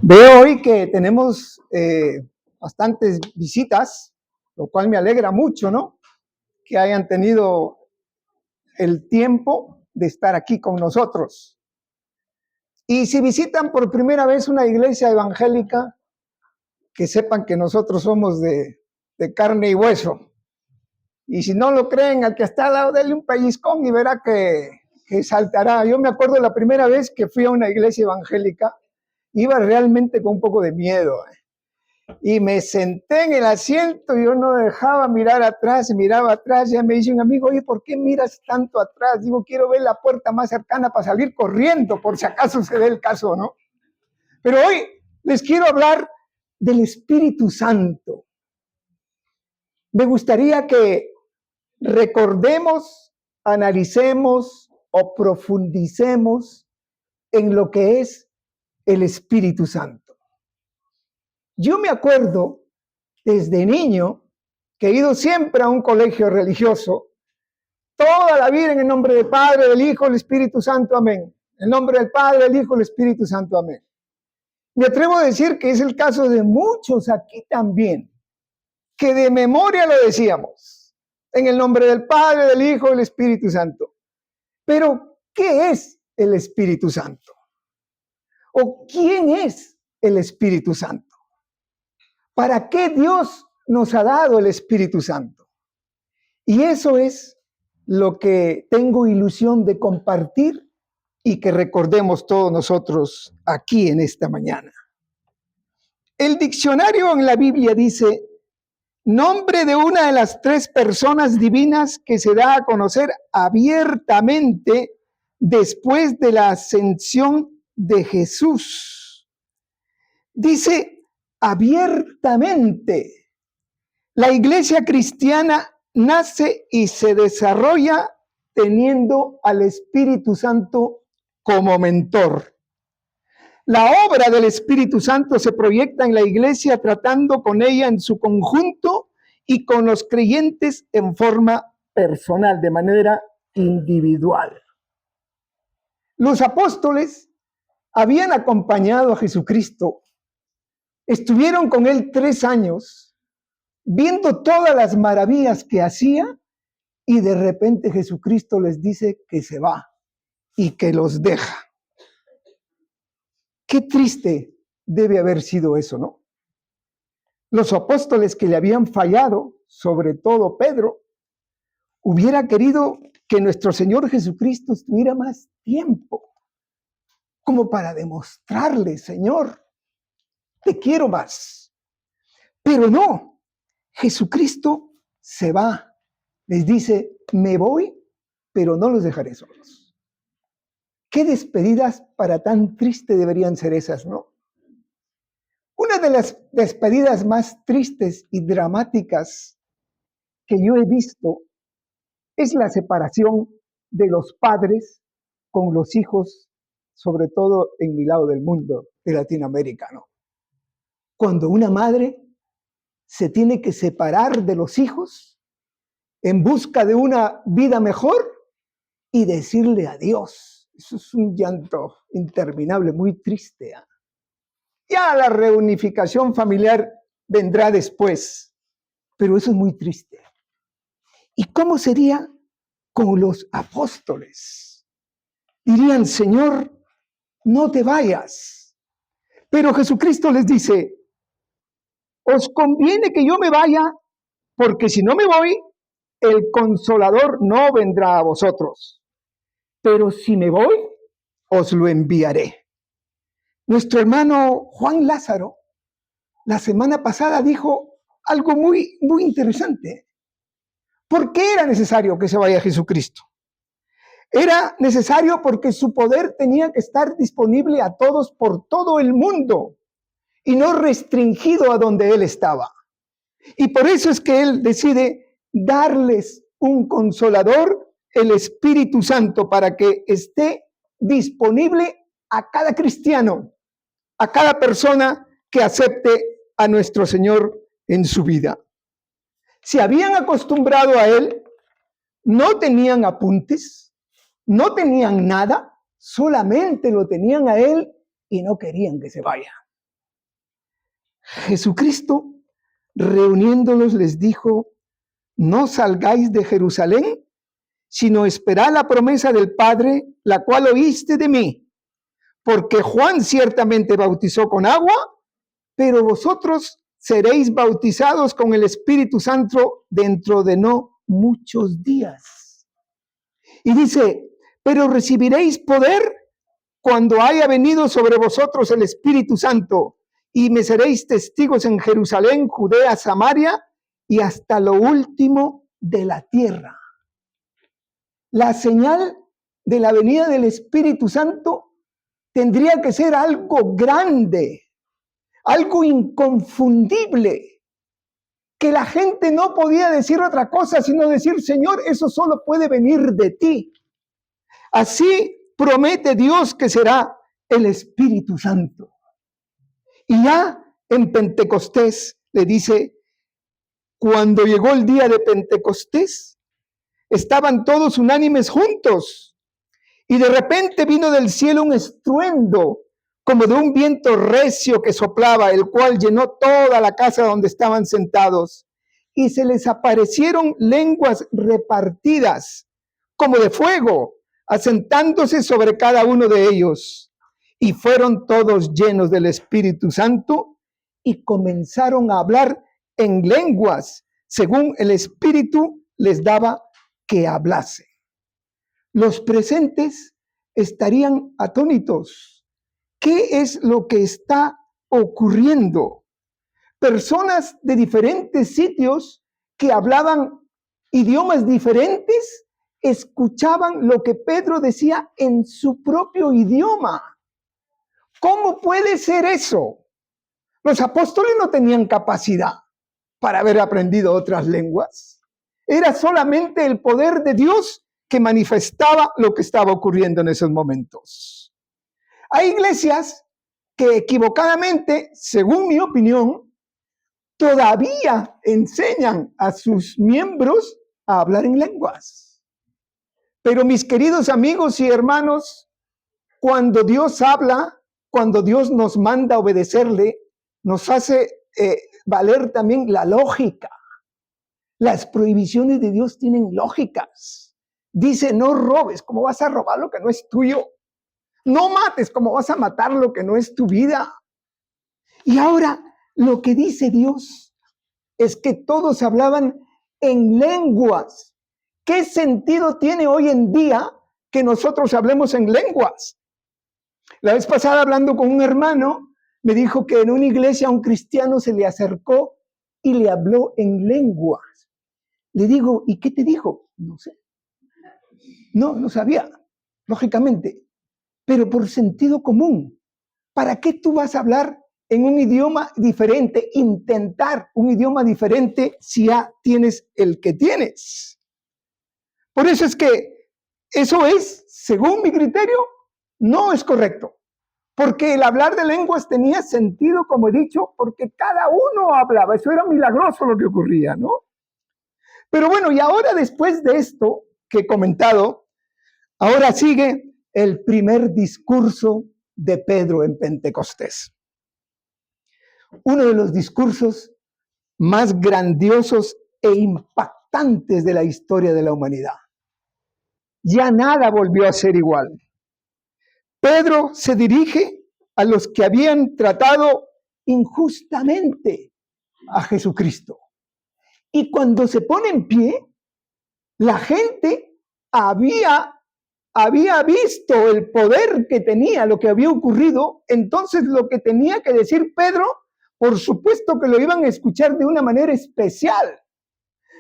Veo hoy que tenemos bastantes visitas, lo cual me alegra mucho, ¿no? Que hayan tenido el tiempo de estar aquí con nosotros. Y si visitan por primera vez una iglesia evangélica, que sepan que nosotros somos de carne y hueso. Y si no lo creen, al que está al lado, denle un pellizcón y verá que saltará. Yo me acuerdo la primera vez que fui a una iglesia evangélica, iba realmente con un poco de miedo. Y me senté en el asiento y yo no dejaba mirar atrás, miraba atrás. Ya me dice un amigo, oye, ¿por qué miras tanto atrás? Digo, quiero ver la puerta más cercana para salir corriendo, por si acaso se dé el caso, ¿no? Pero hoy les quiero hablar del Espíritu Santo. Me gustaría que recordemos, analicemos o profundicemos en lo que es el Espíritu Santo. Yo me acuerdo desde niño que he ido siempre a un colegio religioso, toda la vida en el nombre del Padre, del Hijo, del Espíritu Santo, amén. En el nombre del Padre, del Hijo, del Espíritu Santo, amén. Me atrevo a decir que es el caso de muchos aquí también, que de memoria lo decíamos, en el nombre del Padre, del Hijo, del Espíritu Santo. Pero, ¿qué es el Espíritu Santo? ¿O quién es el Espíritu Santo? ¿Para qué Dios nos ha dado el Espíritu Santo? Y eso es lo que tengo ilusión de compartir y que recordemos todos nosotros aquí en esta mañana. El diccionario en la Biblia dice, nombre de una de las tres personas divinas que se da a conocer abiertamente después de la ascensión de Jesús. Dice abiertamente. La iglesia cristiana nace y se desarrolla teniendo al Espíritu Santo como mentor. La obra del Espíritu Santo se proyecta en la iglesia tratando con ella en su conjunto y con los creyentes en forma personal, de manera individual. Los apóstoles habían acompañado a Jesucristo, estuvieron con él 3 años, viendo todas las maravillas que hacía, y de repente Jesucristo les dice que se va y que los deja. Qué triste debe haber sido eso, ¿no? Los apóstoles que le habían fallado, sobre todo Pedro, hubiera querido que nuestro Señor Jesucristo estuviera más tiempo, como para demostrarle, Señor, te quiero más. Pero no, Jesucristo se va, les dice, me voy, pero no los dejaré solos. Qué despedidas para tan triste deberían ser esas, ¿no? Una de las despedidas más tristes y dramáticas que yo he visto es la separación de los padres con los hijos, sobre todo en mi lado del mundo, de Latinoamérica, ¿no? Cuando una madre se tiene que separar de los hijos en busca de una vida mejor y decirle adiós. Eso es un llanto interminable, muy triste, ¿eh? Ya la reunificación familiar vendrá después, pero eso es muy triste. ¿Y cómo sería con los apóstoles? Dirían, Señor, no te vayas. Pero Jesucristo les dice, os conviene que yo me vaya, porque si no me voy, el Consolador no vendrá a vosotros. Pero si me voy, os lo enviaré. Nuestro hermano Juan Lázaro, la semana pasada dijo algo muy interesante. ¿Por qué era necesario que se vaya Jesucristo? Era necesario porque su poder tenía que estar disponible a todos por todo el mundo y no restringido a donde él estaba. Y por eso es que él decide darles un consolador, el Espíritu Santo, para que esté disponible a cada cristiano, a cada persona que acepte a nuestro Señor en su vida. Se habían acostumbrado a él, no tenían apuntes, no tenían nada, solamente lo tenían a él y no querían que se vaya. Jesucristo, reuniéndolos, les dijo: no salgáis de Jerusalén, sino esperad la promesa del Padre, la cual oíste de mí. Porque Juan ciertamente bautizó con agua, pero vosotros seréis bautizados con el Espíritu Santo dentro de no muchos días. Y dice: pero recibiréis poder cuando haya venido sobre vosotros el Espíritu Santo, y me seréis testigos en Jerusalén, Judea, Samaria y hasta lo último de la tierra. La señal de la venida del Espíritu Santo tendría que ser algo grande, algo inconfundible, que la gente no podía decir otra cosa sino decir: Señor, eso solo puede venir de ti. Así promete Dios que será el Espíritu Santo. Y ya en Pentecostés le dice: cuando llegó el día de Pentecostés, estaban todos unánimes juntos, y de repente vino del cielo un estruendo como de un viento recio que soplaba, el cual llenó toda la casa donde estaban sentados, y se les aparecieron lenguas repartidas como de fuego, asentándose sobre cada uno de ellos, y fueron todos llenos del Espíritu Santo y comenzaron a hablar en lenguas según el Espíritu les daba que hablase. Los presentes estarían atónitos. ¿Qué es lo que está ocurriendo? Personas de diferentes sitios que hablaban idiomas diferentes escuchaban lo que Pedro decía en su propio idioma. ¿Cómo puede ser eso? Los apóstoles no tenían capacidad para haber aprendido otras lenguas. Era solamente el poder de Dios que manifestaba lo que estaba ocurriendo en esos momentos. Hay iglesias que equivocadamente, según mi opinión, todavía enseñan a sus miembros a hablar en lenguas. Pero mis queridos amigos y hermanos, cuando Dios habla, cuando Dios nos manda a obedecerle, nos hace valer también la lógica. Las prohibiciones de Dios tienen lógicas. Dice: no robes. ¿Cómo vas a robar lo que no es tuyo? No mates. ¿Cómo vas a matar lo que no es tu vida? Y ahora lo que dice Dios es que todos hablaban en lenguas. ¿Qué sentido tiene hoy en día que nosotros hablemos en lenguas? La vez pasada, hablando con un hermano, me dijo que en una iglesia a un cristiano se le acercó y le habló en lenguas. Le digo: ¿y qué te dijo? No sé. No sabía, lógicamente. Pero por sentido común, ¿para qué tú vas a hablar en un idioma diferente, intentar un idioma diferente si ya tienes el que tienes? Por eso es que eso es, según mi criterio, no es correcto. Porque el hablar de lenguas tenía sentido, como he dicho, porque cada uno hablaba. Eso era milagroso lo que ocurría, ¿no? Pero bueno, y ahora después de esto que he comentado, ahora sigue el primer discurso de Pedro en Pentecostés. Uno de los discursos más grandiosos e impactantes de la historia de la humanidad. Ya nada volvió a ser igual. Pedro se dirige a los que habían tratado injustamente a Jesucristo. Y cuando se pone en pie, la gente había visto el poder que tenía, lo que había ocurrido. Entonces lo que tenía que decir Pedro, por supuesto que lo iban a escuchar de una manera especial.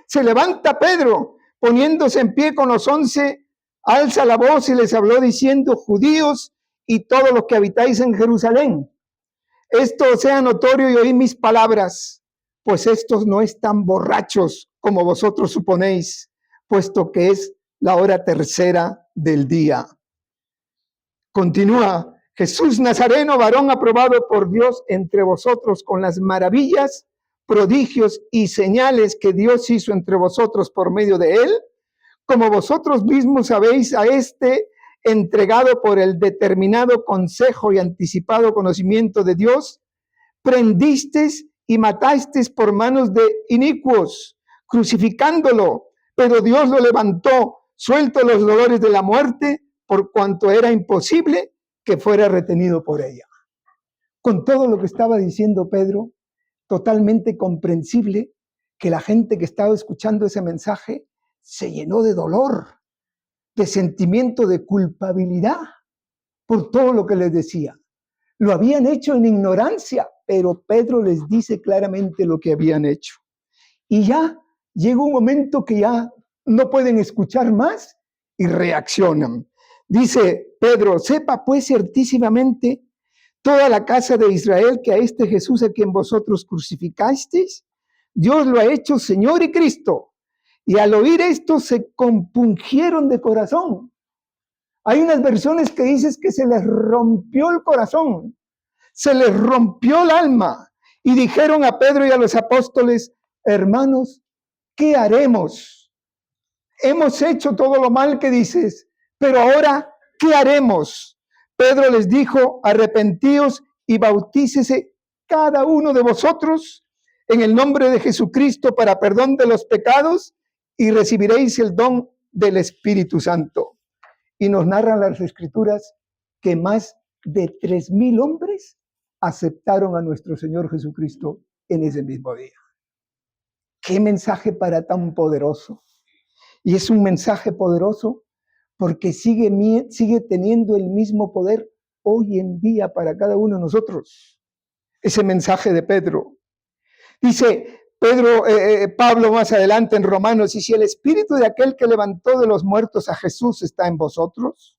Se levanta Pedro, poniéndose en pie con los 11, alza la voz y les habló diciendo: judíos y todos los que habitáis en Jerusalén, esto sea notorio y oíd mis palabras, pues estos no están borrachos como vosotros suponéis, puesto que es la hora tercera del día. Continúa: Jesús Nazareno, varón aprobado por Dios entre vosotros con las maravillas, prodigios y señales que Dios hizo entre vosotros por medio de él, como vosotros mismos sabéis, a este entregado por el determinado consejo y anticipado conocimiento de Dios, prendisteis y matasteis por manos de inicuos, crucificándolo, pero Dios lo levantó, suelto los dolores de la muerte, por cuanto era imposible que fuera retenido por ella. Con todo lo que estaba diciendo Pedro, totalmente comprensible que la gente que estaba escuchando ese mensaje se llenó de dolor, de sentimiento de culpabilidad por todo lo que les decía. Lo habían hecho en ignorancia, pero Pedro les dice claramente lo que habían hecho. Y ya llegó un momento que ya no pueden escuchar más y reaccionan. Dice Pedro: sepa pues ciertísimamente toda la casa de Israel que a este Jesús a quien vosotros crucificasteis, Dios lo ha hecho Señor y Cristo. Y al oír esto se compungieron de corazón. Hay unas versiones que dicen que se les rompió el corazón, se les rompió el alma, y dijeron a Pedro y a los apóstoles: hermanos, ¿qué haremos? Hemos hecho todo lo mal que dices, pero ahora, ¿qué haremos? Pedro les dijo: arrepentíos y bautícese cada uno de vosotros en el nombre de Jesucristo para perdón de los pecados y recibiréis el don del Espíritu Santo. Y nos narran las Escrituras que más de 3,000 hombres aceptaron a nuestro Señor Jesucristo en ese mismo día. ¡Qué mensaje para tan poderoso! Y es un mensaje poderoso porque sigue teniendo el mismo poder hoy en día para cada uno de nosotros. Ese mensaje de Pedro. Dice Pablo más adelante en Romanos: y si el espíritu de aquel que levantó de los muertos a Jesús está en vosotros,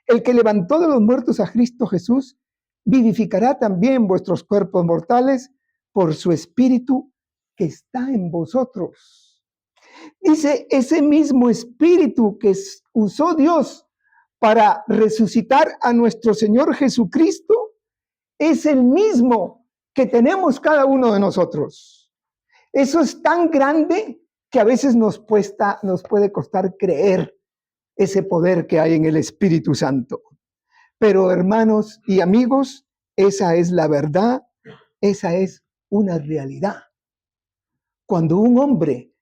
el que levantó de los muertos a Cristo Jesús vivificará también vuestros cuerpos mortales por su espíritu que está en vosotros. Dice, ese mismo espíritu que usó Dios para resucitar a nuestro Señor Jesucristo es el mismo que tenemos cada uno de nosotros. Eso es tan grande que a veces nos puede costar creer ese poder que hay en el Espíritu Santo. Pero hermanos y amigos, esa es la verdad, esa es una realidad. Cuando un hombre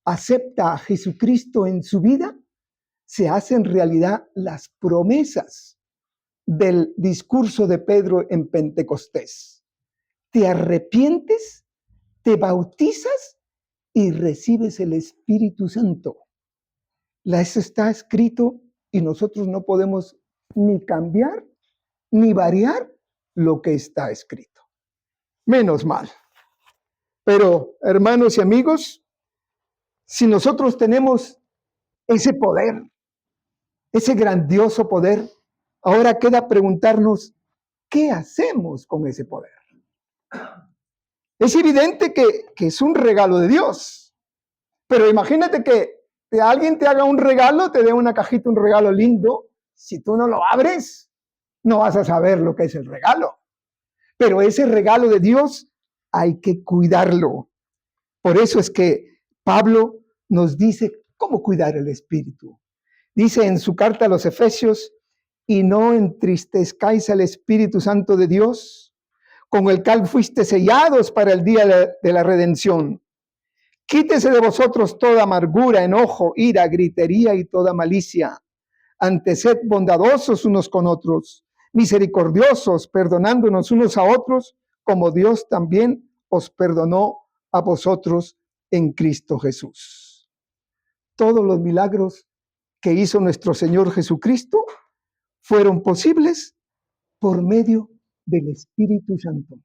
acepta a Jesucristo en su vida, se hacen realidad las promesas del discurso de Pedro en Pentecostés. Te arrepientes, te bautizas y recibes el Espíritu Santo. Eso está escrito y nosotros no podemos ni cambiar ni variar lo que está escrito. Menos mal. Pero, hermanos y amigos, si nosotros tenemos ese poder, ese grandioso poder, ahora queda preguntarnos, ¿qué hacemos con ese poder? Es evidente que es un regalo de Dios, pero imagínate que alguien te haga un regalo, te dé una cajita, un regalo lindo, si tú no lo abres, no vas a saber lo que es el regalo. Pero ese regalo de Dios hay que cuidarlo. Por eso es que Pablo nos dice cómo cuidar el espíritu. Dice en su carta a los Efesios: y no entristezcáis al Espíritu Santo de Dios, con el cual fuiste sellados para el día de la redención. Quítese de vosotros toda amargura, enojo, ira, gritería y toda malicia. Antes sed bondadosos unos con otros, misericordiosos, perdonándonos unos a otros, como Dios también os perdonó a vosotros en Cristo Jesús. Todos los milagros que hizo nuestro Señor Jesucristo fueron posibles por medio del Espíritu Santo.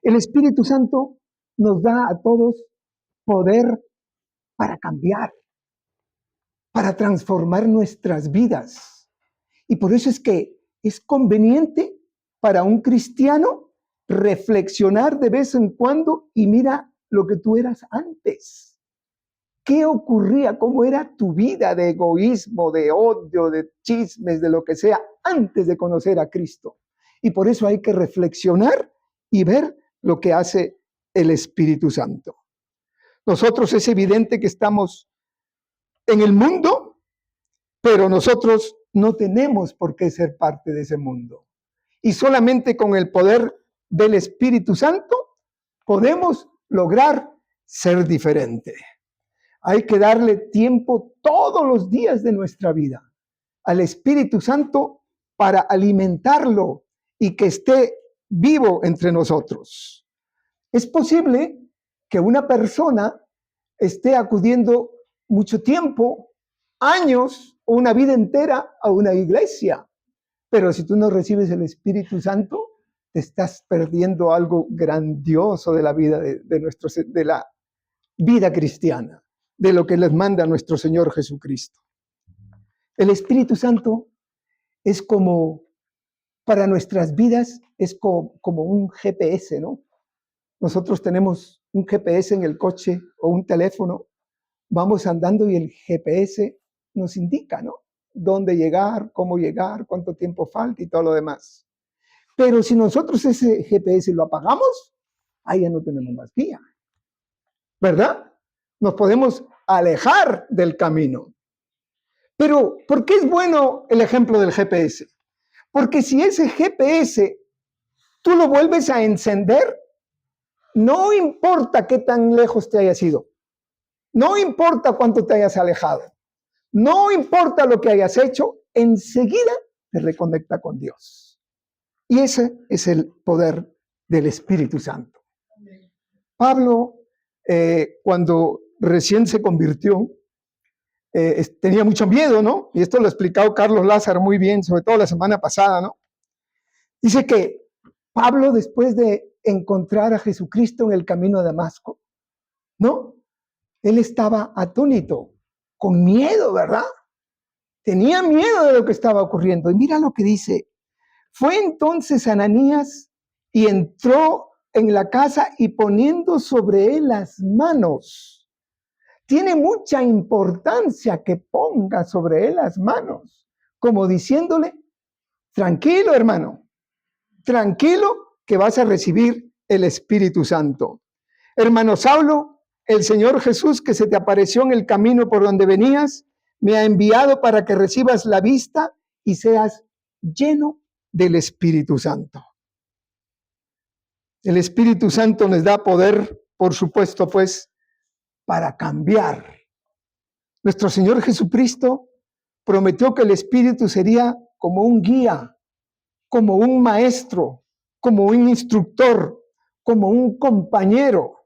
El Espíritu Santo nos da a todos poder para cambiar, para transformar nuestras vidas. Y por eso es que es conveniente para un cristiano reflexionar de vez en cuando y mira lo que tú eras antes. ¿Qué ocurría? ¿Cómo era tu vida de egoísmo, de odio, de chismes, de lo que sea, antes de conocer a Cristo? Y por eso hay que reflexionar y ver lo que hace el Espíritu Santo. Nosotros es evidente que estamos en el mundo, pero nosotros no tenemos por qué ser parte de ese mundo. Y solamente con el poder del Espíritu Santo, podemos lograr ser diferente. Hay que darle tiempo todos los días de nuestra vida al Espíritu Santo para alimentarlo y que esté vivo entre nosotros. Es posible que una persona esté acudiendo mucho tiempo, años o una vida entera a una iglesia, pero si tú no recibes el Espíritu Santo, te estás perdiendo algo grandioso de la vida de la vida cristiana, de lo que les manda nuestro Señor Jesucristo. El Espíritu Santo es como, para nuestras vidas, es como un GPS, ¿no? Nosotros tenemos un GPS en el coche o un teléfono, vamos andando y el GPS nos indica, ¿no? Dónde llegar, cómo llegar, cuánto tiempo falta y todo lo demás. Pero si nosotros ese GPS lo apagamos, ahí ya no tenemos más guía, ¿verdad? Nos podemos alejar del camino. Pero, ¿por qué es bueno el ejemplo del GPS? Porque si ese GPS tú lo vuelves a encender, no importa qué tan lejos te hayas ido, no importa cuánto te hayas alejado, no importa lo que hayas hecho, enseguida te reconecta con Dios. Y ese es el poder del Espíritu Santo. Pablo, cuando recién se convirtió, tenía mucho miedo, ¿no? Y esto lo ha explicado Carlos Lázaro muy bien, sobre todo la semana pasada, ¿no? Dice que Pablo, después de encontrar a Jesucristo en el camino a Damasco, ¿no? Él estaba atónito, con miedo, ¿verdad? Tenía miedo de lo que estaba ocurriendo. Y mira lo que dice. Fue entonces Ananías y entró en la casa y poniendo sobre él las manos. Tiene mucha importancia que ponga sobre él las manos, como diciéndole, tranquilo hermano, tranquilo que vas a recibir el Espíritu Santo. Hermano Saulo, el Señor Jesús que se te apareció en el camino por donde venías, me ha enviado para que recibas la vista y seas lleno del Espíritu Santo. El Espíritu Santo nos da poder, por supuesto, pues, para cambiar. Nuestro Señor Jesucristo prometió que el Espíritu sería como un guía, como un maestro, como un instructor, como un compañero.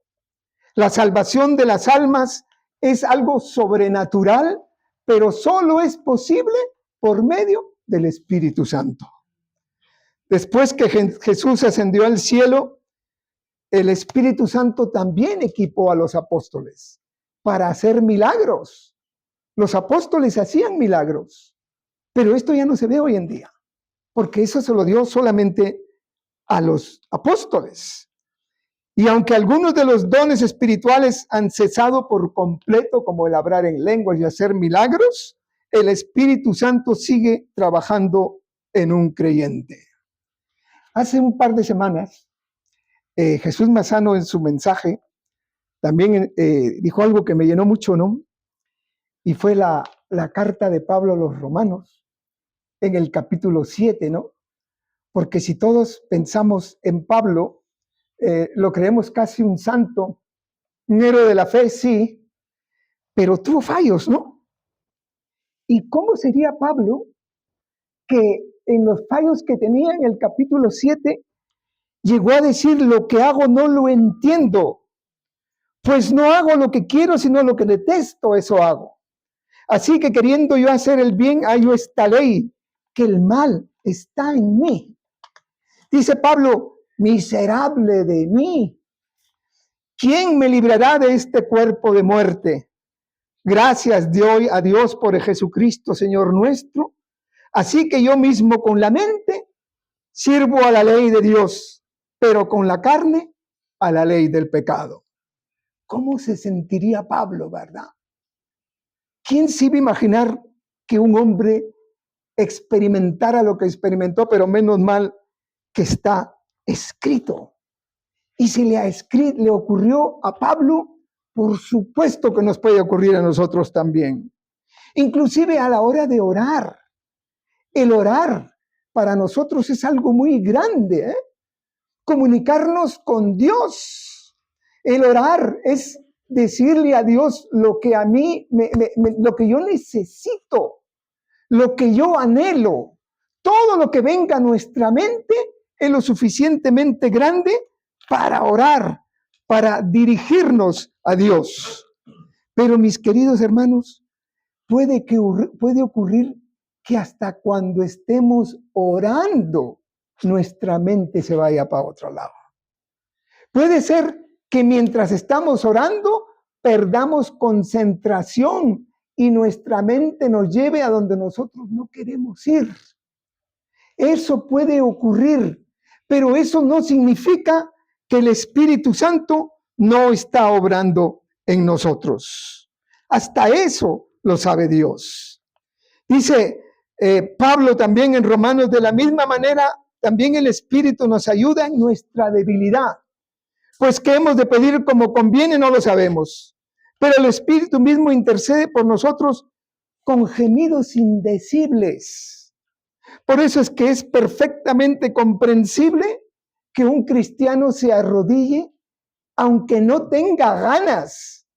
La salvación de las almas es algo sobrenatural, pero solo es posible por medio del Espíritu Santo. Después que Jesús ascendió al cielo, el Espíritu Santo también equipó a los apóstoles para hacer milagros. Los apóstoles hacían milagros, pero esto ya no se ve hoy en día, porque eso se lo dio solamente a los apóstoles. Y aunque algunos de los dones espirituales han cesado por completo, como el hablar en lenguas y hacer milagros, el Espíritu Santo sigue trabajando en un creyente. Hace un par de semanas, Jesús Massano en su mensaje también dijo algo que me llenó mucho, ¿no? Y fue la carta de Pablo a los Romanos en el capítulo 7, ¿no? Porque si todos pensamos en Pablo, lo creemos casi un santo, un héroe de la fe, sí, pero tuvo fallos, ¿no? ¿Y cómo sería Pablo que en los fallos que tenía en el capítulo 7 llegó a decir, lo que hago no lo entiendo, pues no hago lo que quiero, sino lo que detesto, eso hago. Así que queriendo yo hacer el bien, hallo esta ley, que el mal está en mí. Dice Pablo, miserable de mí, ¿quién me librará de este cuerpo de muerte? Gracias doy a Dios por Jesucristo, Señor nuestro. Así que yo mismo con la mente sirvo a la ley de Dios, pero con la carne a la ley del pecado. ¿Cómo se sentiría Pablo, verdad? ¿Quién se iba a imaginar que un hombre experimentara lo que experimentó, pero menos mal que está escrito? Y si le ocurrió a Pablo, por supuesto que nos puede ocurrir a nosotros también. Inclusive a la hora de orar. El orar para nosotros es algo muy grande, ¿eh? comunicarnos con Dios. El orar es decirle a Dios lo que a mí, lo que yo necesito, lo que yo anhelo. Todo lo que venga a nuestra mente es lo suficientemente grande para orar, para dirigirnos a Dios. Pero mis queridos hermanos, puede ocurrir que hasta cuando estemos orando, nuestra mente se vaya para otro lado. Puede ser que mientras estamos orando, perdamos concentración y nuestra mente nos lleve a donde nosotros no queremos ir. Eso puede ocurrir, pero eso no significa que el Espíritu Santo no está obrando en nosotros. Hasta eso lo sabe Dios. Dice Pablo también en Romanos, de la misma manera, también el Espíritu nos ayuda en nuestra debilidad. Pues qué hemos de pedir como conviene no lo sabemos, pero el Espíritu mismo intercede por nosotros con gemidos indecibles. Por eso es que es perfectamente comprensible que un cristiano se arrodille aunque no tenga ganas,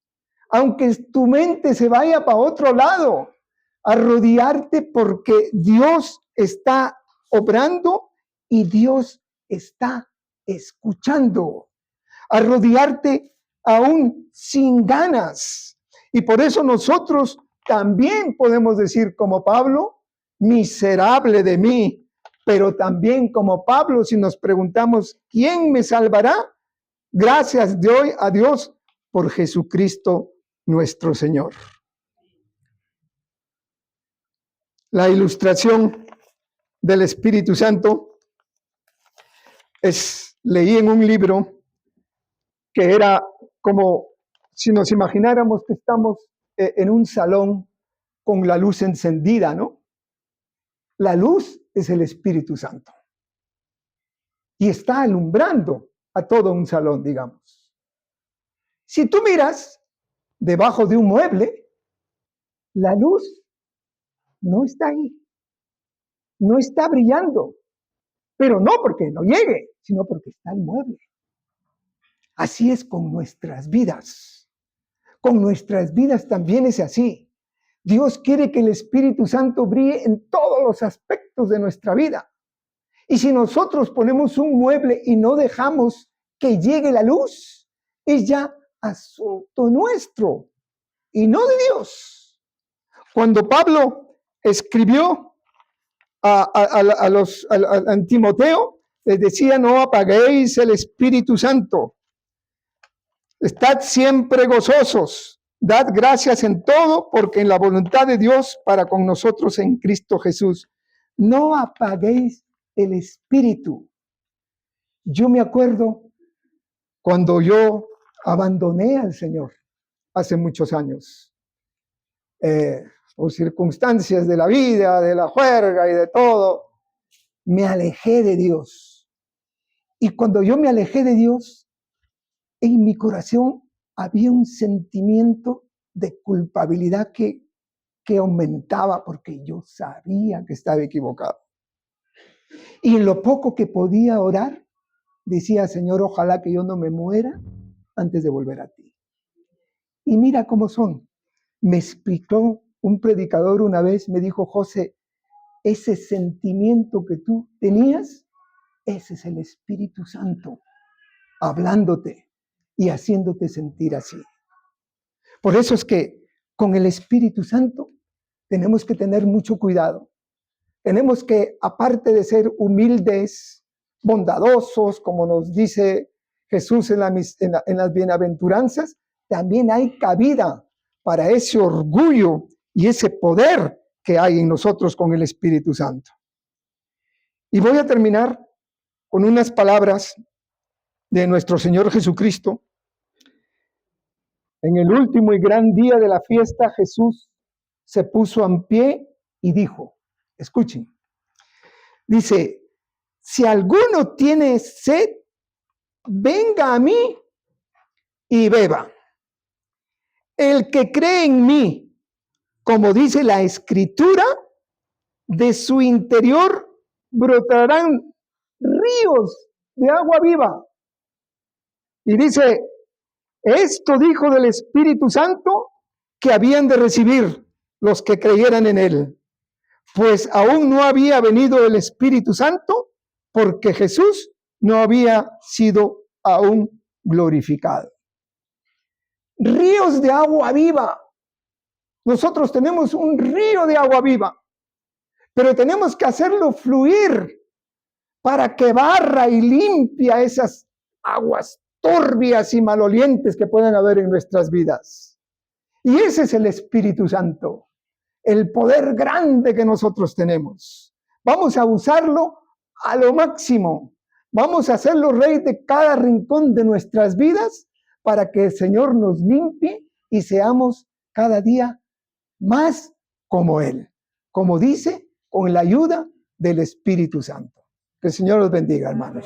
aunque tu mente se vaya para otro lado, arrodillarte porque Dios está obrando y Dios está escuchando. Arrodillarte aún sin ganas. Y por eso nosotros también podemos decir como Pablo, miserable de mí. Pero también como Pablo, si nos preguntamos, ¿quién me salvará? Gracias doy a Dios por Jesucristo nuestro Señor. La ilustración del Espíritu Santo leí en un libro que era como si nos imagináramos que estamos en un salón con la luz encendida, ¿no? La luz es el Espíritu Santo y está alumbrando a todo un salón, digamos. Si tú miras debajo de un mueble, la luz no está ahí, no está brillando, pero no porque no llegue, sino porque está el mueble. Así es con nuestras vidas. Con nuestras vidas también es así. Dios quiere que el Espíritu Santo brille en todos los aspectos de nuestra vida. Y si nosotros ponemos un mueble y no dejamos que llegue la luz, es ya asunto nuestro y no de Dios. Cuando Pablo escribió a Timoteo, les decía, no apaguéis el Espíritu Santo. Estad siempre gozosos, dad gracias en todo, porque en la voluntad de Dios para con nosotros en Cristo Jesús. No apaguéis el Espíritu. Yo me acuerdo cuando yo abandoné al Señor hace muchos años, por circunstancias de la vida, de la juerga y de todo, me alejé de Dios. Y cuando yo me alejé de Dios, en mi corazón había un sentimiento de culpabilidad que aumentaba porque yo sabía que estaba equivocado. Y en lo poco que podía orar, decía, Señor, ojalá que yo no me muera antes de volver a ti. Y mira cómo son. Me explicó un predicador una vez, me dijo, José, ese sentimiento que tú tenías, ese es el Espíritu Santo hablándote y haciéndote sentir así. Por eso es que con el Espíritu Santo tenemos que tener mucho cuidado. Tenemos que, aparte de ser humildes, bondadosos, como nos dice Jesús en las bienaventuranzas, también hay cabida para ese orgullo y ese poder que hay en nosotros con el Espíritu Santo. Y voy a terminar con unas palabras de nuestro Señor Jesucristo. En el último y gran día de la fiesta, Jesús se puso en pie y dijo, escuchen, dice, si alguno tiene sed, venga a mí y beba. El que cree en mí, como dice la Escritura, de su interior brotarán ríos de agua viva. Y dice, esto dijo del Espíritu Santo que habían de recibir los que creyeran en él, pues aún no había venido el Espíritu Santo, porque Jesús no había sido aún glorificado. Ríos de agua viva. Nosotros tenemos un río de agua viva, pero tenemos que hacerlo fluir para que barra y limpia esas aguas turbias y malolientes que pueden haber en nuestras vidas. Y ese es el Espíritu Santo, el poder grande que nosotros tenemos. Vamos a usarlo a lo máximo. Vamos a hacerlo rey de cada rincón de nuestras vidas para que el Señor nos limpie y seamos cada día más como Él. Como dice, con la ayuda del Espíritu Santo. Que el Señor los bendiga, hermanos.